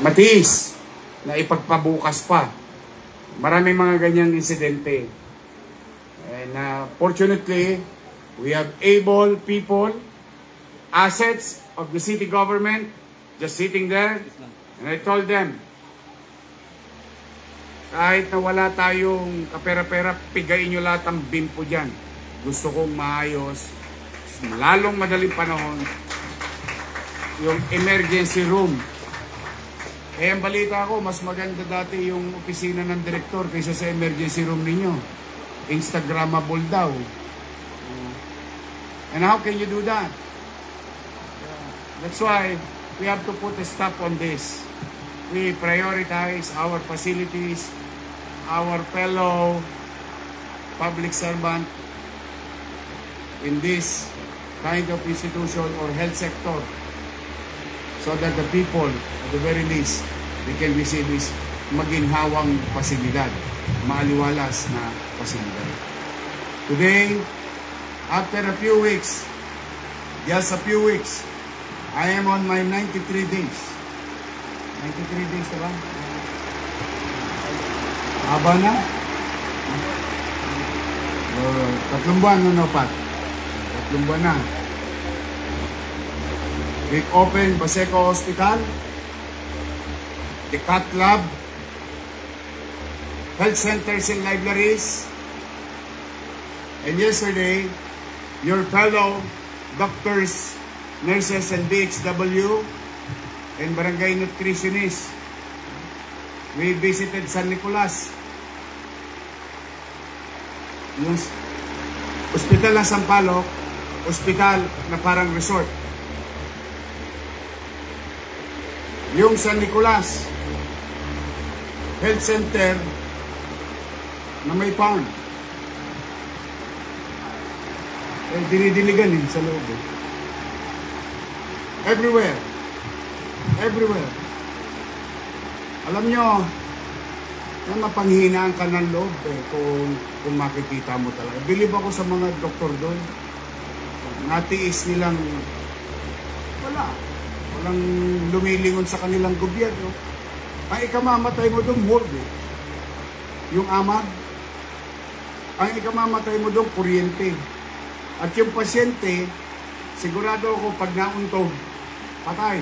matiis na ipagpabukas pa. Maraming mga ganyang insidente. And fortunately, we have able people, assets of the city government just sitting there. And I told them, kahit na wala tayong kapera-pera, pigain nyo lahat ang bimpo dyan. Gusto kong maayos, lalong madaling panahon, yung emergency room. Eh, ang balita ko, mas maganda dati yung opisina ng direktor kaysa sa emergency room ninyo. Instagrammable daw. And how can you do that? That's why we have to put a stop on this. We prioritize our facilities, our fellow public servant in this kind of institution or health sector, so that the people, at the very least, they can receive this maginhawang pasilidad, maaliwalas na pasilidad. Today, after a few weeks, just a few weeks, I am on my 93 days. 93 days na ba? Haba na? 3 buwan na Pat. 3 buwan na. We opened Baseco Hospital, the Cat Lab, health centers and libraries, and yesterday, your fellow doctors, nurses, and BHW, and barangay nutritionists, we visited San Nicolas, yung ospital ng Sampaloc, ospital na parang resort. Yung San Nicolas Health Center na may farm. Eh, dinidiligan sa loob. Everywhere. Everywhere. Alam nyo, na mapanghinaan ka ng loob kung makikita mo talaga. Believe ako sa mga doktor doon. Natiis nilang walang lumilingon sa kanilang gobyerno. Ang ikamamatay mo doon, mold eh. Yung amag, ang ikamamatay mo doon, kuryente. At yung pasyente, sigurado ako pag nauntog, patay.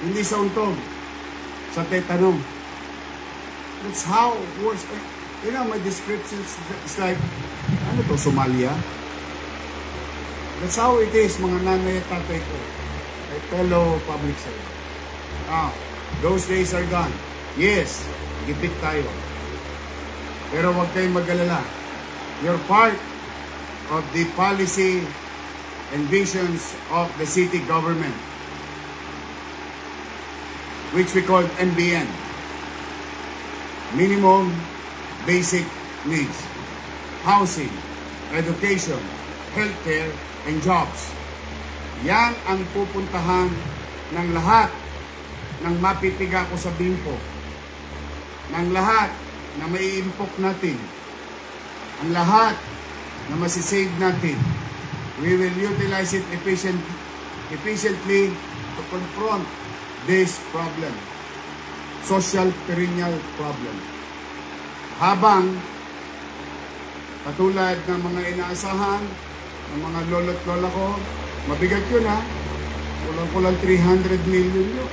Hindi sa untog, sa tetano. That's how worse. You know, my description is like, ano to, Somalia? That's how it is, mga nanay at tatay ko. My fellow public servant. Those days are gone. Yes, gipit tayo. Pero huwag kayong mag-alala. You're part of the policy and visions of the city government, which we call MBN. Minimum Basic Needs. Housing, education, healthcare, and jobs. Yan ang pupuntahan ng lahat ng mapipiga ko sa bimpo. Ng lahat na maiimpok natin. Ang lahat na masisave natin. We will utilize it efficiently to confront this problem. Social perennial problem. Habang katulad ng mga inaasahan ng mga lolo't lola ko, mabigat yun ha. Kulang-kulang 300 million yun.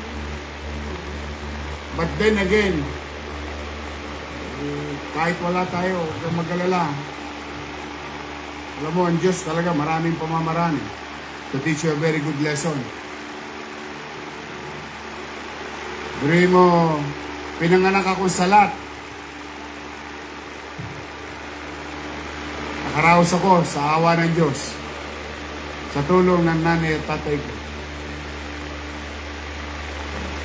But then again, kahit wala tayo, huwag kang mag-alala. Alam mo, ang Diyos talaga maraming pamamaraan to teach you a very good lesson. Buri mo, pinanganak akong salat. Nakaraos ako sa awa ng Diyos, sa tulong ng nanay at tatay ko.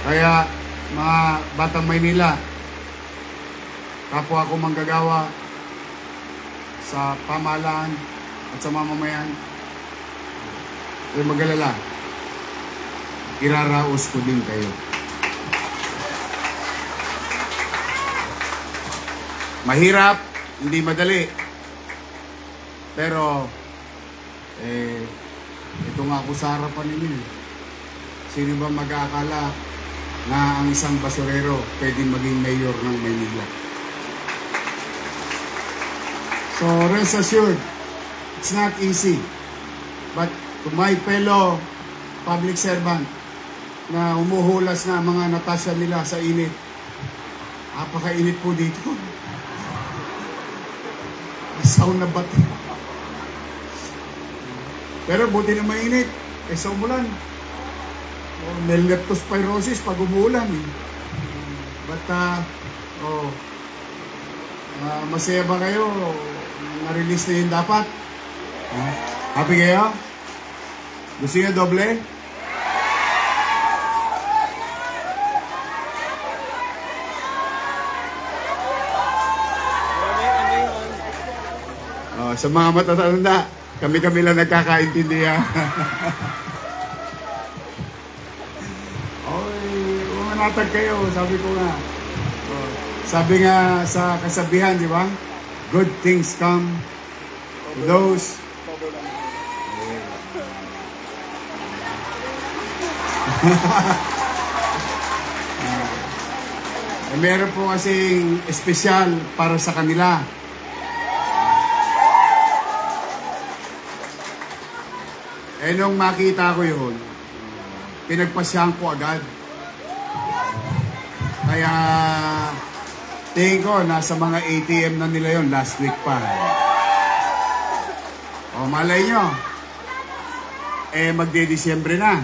Kaya, mga batang Maynila, kapwa ako manggagawa sa pamahalaan at sa mamamayan, ay mag-alala, iraraos ko din kayo. Mahirap, hindi madali. Pero, ito nga ako sa harapan ninyo. Sino ba mag-aakala na ang isang basurero pwedeng maging mayor ng Maynila. So rest assured, it's not easy. But to my fellow public servant na umuhulas na mga natasya nila sa init, napakainit po dito. Sauna ba't? Pero buti na mainit, sa umulan. May leptospirosis pag umuulan. But, masaya ba kayo? Na-release na yun dapat? Happy kayo? Gusto nyo doble? Sa mga matatanda, kami-kami lang nagkakaintindihan. Umanatag kayo, sabi ko nga. Sabi nga sa kasabihan, di ba? Good things come to those. Meron po kasing espesyal para sa kanila. Nung makita ko yun, pinagpasyahan ko agad. Kaya tingin ko, nasa mga ATM na nila yon last week pa. O malay nyo, magde-Disyembre na.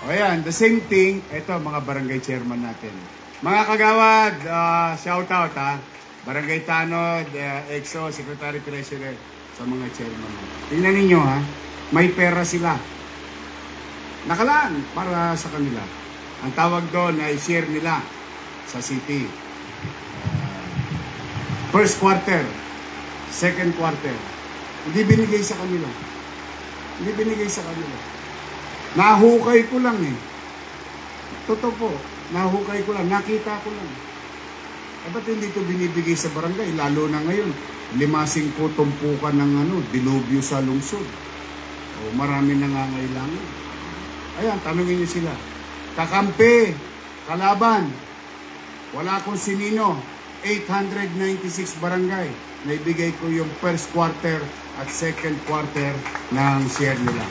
O yan, the same thing, ito mga barangay chairman natin. Mga kagawad, shout out ha. Barangay Tanod, EXO, Secretary Treasurer, sa mga chairman. Tingnan ninyo ha, may pera sila. Nakalaan para sa kanila. Ang tawag doon ay share nila sa city. First quarter, second quarter. Hindi binigay sa kanila. Hindi binigay sa kanila. Nahukay ko lang eh. Totoo po, nahukay ko lang, nakita ko lang. Ba't hindi ito binibigay sa barangay? Lalo na ngayon, limasing po tumpukan ng dilubyo sa lungsod. O marami nangangailangan. Ayan, tanungin niyo sila. Kakampi, kalaban, wala kong sinino, 896 barangay. Naibigay ko yung first quarter at second quarter ng share nila.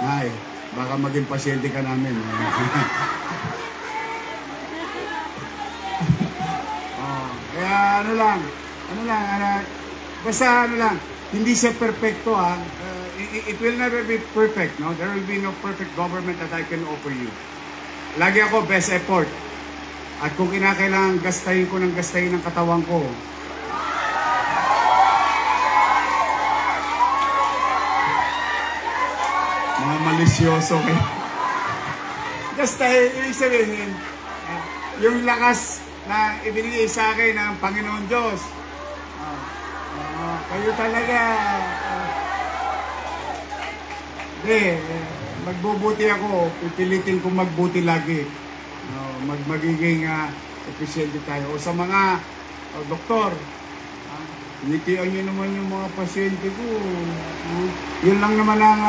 Ay, baka maging pasyente ka namin. Kaya basta hindi siya perfecto ha. It will never be perfect, no? There will be no perfect government that I can offer you. Lagi ako best effort. At kung kinakailangan gastahin ko ng katawan ko, mga malisyoso kayo. Gastahin, ibig sabihin, yung lakas na ibinigay sa akin ng Panginoon Diyos. Kayo talaga. Magbubuti ako. Pipilitin kong magbuti lagi. Magiging efficiente tayo. O sa mga doktor, ngitian nyo naman yung mga pasyente ko. Yun lang naman ang,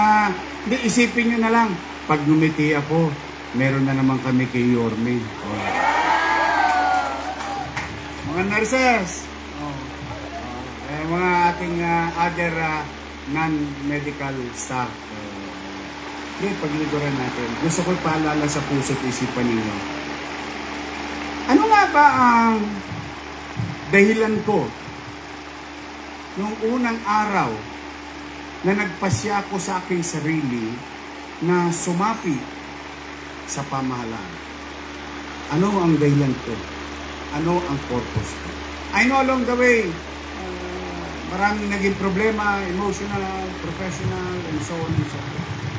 hindi, isipin nyo na lang. Pag numiti ako, meron na naman kami kay Yorme. Mga nurses, mga ating other non-medical staff. Pagliguran natin. Gusto ko ipaalala sa puso't isipan ninyo. Ano nga ba ang dahilan ko noong unang araw na nagpasya ko sa aking sarili na sumapi sa pamahalaan? Ano ang dahilan ko? Ano ang purpose ko? I know along the way, maraming naging problema, emotional, professional, and so on and so on.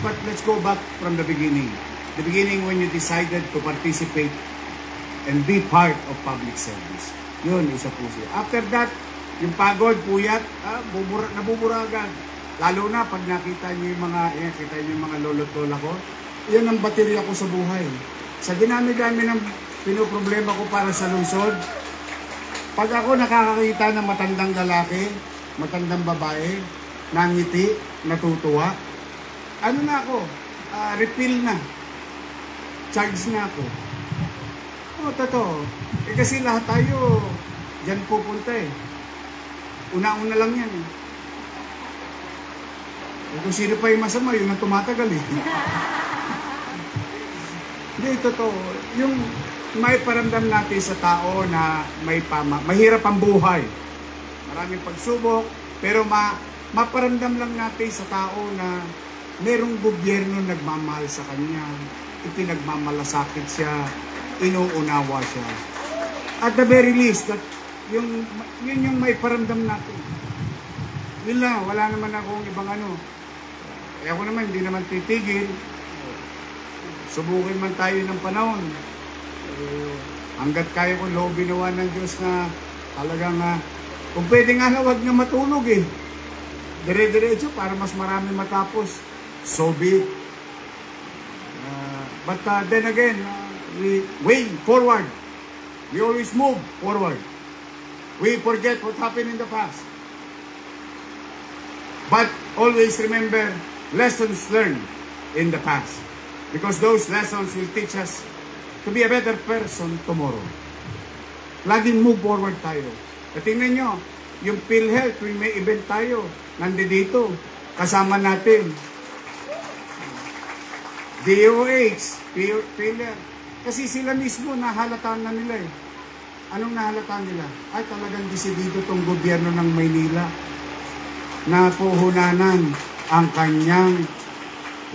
But let's go back from the beginning. The beginning when you decided to participate and be part of public service. Yun, isa po siya. After that, yung pagod, puyat, nabubura agad. Lalo na pag nakita niyo yung mga lolo't lola ko, yan ang baterya ko sa buhay. Sa dinami-dami ng pinoproblema ko para sa lungsod, pag ako nakakakita ng matandang lalaki, matandang babae, nangiti, natutuwa. Ano na ako? Refill na. Charge na ako. Totoo. Kasi lahat tayo dyan pupunta eh. Una-una lang yan eh. Kung sino pa yung masama, yun ang tumatagal eh. Hindi, totoo. Yung may paramdam natin sa tao na mahirap ang buhay. Maraming pagsubok, pero maparamdam lang natin sa tao na merong gobyerno nagmamahal sa kanya, ipinagmamalasakit siya, inuunawa siya. At the very least, yun yung may paramdam natin. Yun lang, wala naman akong ibang ano. Ako naman, hindi naman titigil. Subukin man tayo ng panahon. Hanggat kaya ko loobin nawa ng Diyos na talagang, kung pwede nga na wag na matulog eh. Dire-diretso para mas marami matapos. So be it. But then again, we way forward. We always move forward. We forget what happened in the past. But always remember lessons learned in the past. Because those lessons will teach us to be a better person tomorrow. Laging move forward tayo. At tingnan nyo, yung PhilHealth, may event tayo, nandito, kasama natin. DOH, PhilHealth. Kasi sila mismo, nahalataan na nila eh. Anong nahalataan nila? Ay, talagang desidido tong gobyerno ng Maynila na puhunanan ang kanyang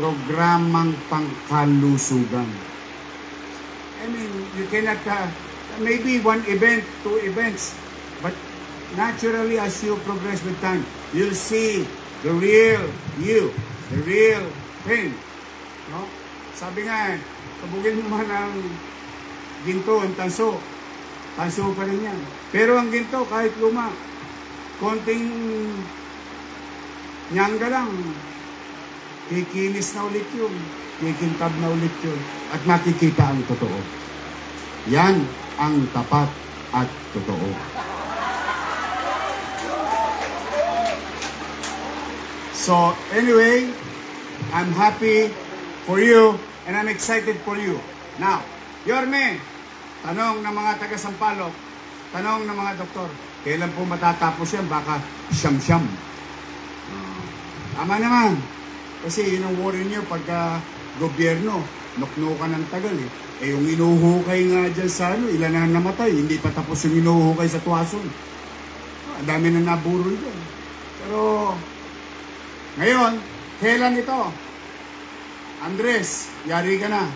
programang pangkalusugan. I mean, you cannot, maybe one event, two events, but naturally as you progress with time, you'll see the real you, the real thing. No? Sabi nga, kabugin mo man ang ginto, ang tanso. Tanso pa rin yan. Pero ang ginto, kahit luma, konting nyangga lang, kikinis na ulit yun, kikintab na ulit yun, at makikita ang totoo. Yan ang tapat at totoo. So, anyway, I'm happy for you and I'm excited for you. Now, Yorme, tanong ng mga taga-Sampaloc, tanong ng mga doktor, kailan po matatapos yan? Baka siyam-siyam. Tama naman. Kasi yun ang worry nyo pagka gobyerno, nuknukan ng tagal eh. Eh yung inuhukay nga dyan sa ilan na namatay, hindi pa tapos yung inuhukay sa Tuason. Ang dami na naburol dyan. Pero, ngayon, kailan ito? Andres, yari ka na.